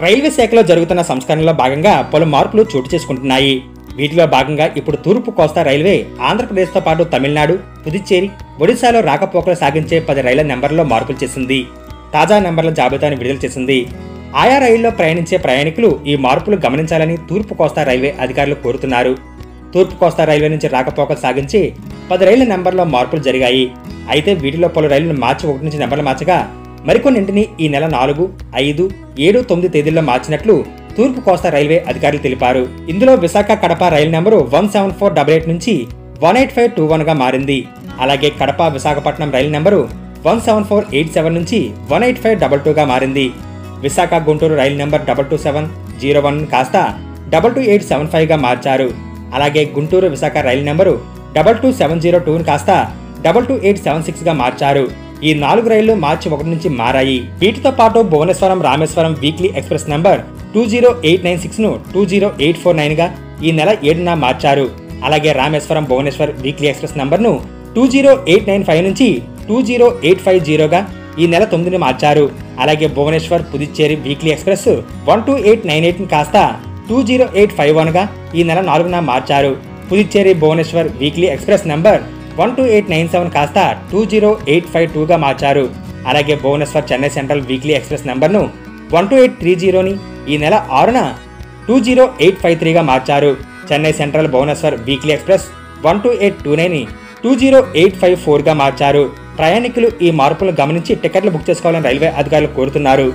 Railway శాఖలో జరుగుతున్న సంస్కరణలో భాగంగా పలు మార్పులు చోటు చేసుకుంటున్నాయి. వీటిలో భాగంగా ఇప్పుడు తూర్పు కోస్తా రైల్వే ఆంధ్రప్రదేశ్తో పాటు తమిళనాడు, పుదుచ్చేరి, ఒడిశాలో రాకపోకలు సాగించే 10 రైళ్ల నెంబర్లలో మార్పులు చేసింది. తాజా నెంబర్ల జాబితాను విడుదల చేసింది. ఆయా రైళ్లలో ప్రయాణించే ప్రయాణికులు ఈ మార్పులు గమనించాలని తూర్పు కోస్తా రైల్వే అధికారులు కోరుతున్నారు. తూర్పు కోస్తా రైల్వే నుంచి రాకపోకలు సాగించి 10 రైళ్ల నెంబర్లో మార్పులు జరిగాయి. అయితే వీటిలో పలు రైళ్లను మార్చి 1 నుంచి నెంబర్లు మార్చగా మరికొన్నింటిని ఈ నెల 4, 5, 7, 9 తేదీల్లో మార్చినట్లు తూర్పు కోస్తా రైల్వే అధికారులు తెలిపారు. ఇందులో విశాఖ కడప రైలు నెంబరు 17488 నుంచి 18521 గా మారింది. అలాగే కడప విశాఖపట్నం రైలు నెంబరు 17487 నుంచి 18522 గా మారింది. విశాఖ గుంటూరు రైలు నెంబర్ 22701 కాస్త 22875 గా మార్చారు. అలాగే గుంటూరు విశాఖ రైలు నెంబరు 22702 కాస్త 22876 గా మార్చారు. ఈ 4 రైళ్లు మార్చి 1 నుంచి మారాయి. వీటితో పాటు భువనేశ్వరం రామేశ్వరం వీక్లీ ఎక్స్ప్రెస్ నంబర్ 20896 ను 20849 గా ఈ నెల 7న మార్చారు. అలాగే రామేశ్వరం భువనేశ్వర్ వీక్లీ ఎక్స్ప్రెస్ నంబర్ను 20895 నుంచి 20850 గా ఈ నెల 9ని మార్చారు. అలాగే భువనేశ్వర్ పుదుచ్చేరి వీక్లీ ఎక్స్ప్రెస్ 12898 కాస్త 20851 గా ఈ నెల 4న మార్చారు. Puducherry Bhubaneswar weekly express number 12897 కాస్త 20852 గా మార్చారు. అలాగే Bhubaneswar Chennai central weekly express నంబర్ను 12830ని ఈ నెల 6న 20853 గా మార్చారు. Chennai central Bhubaneswar weekly express 12829ని 20854 గా మార్చారు. ప్రయాణికులు ఈ మార్పులను గమనించి టికెట్లు బుక్ చేసుకోవాలని రైల్వే అధికారులు కోరుతున్నారు.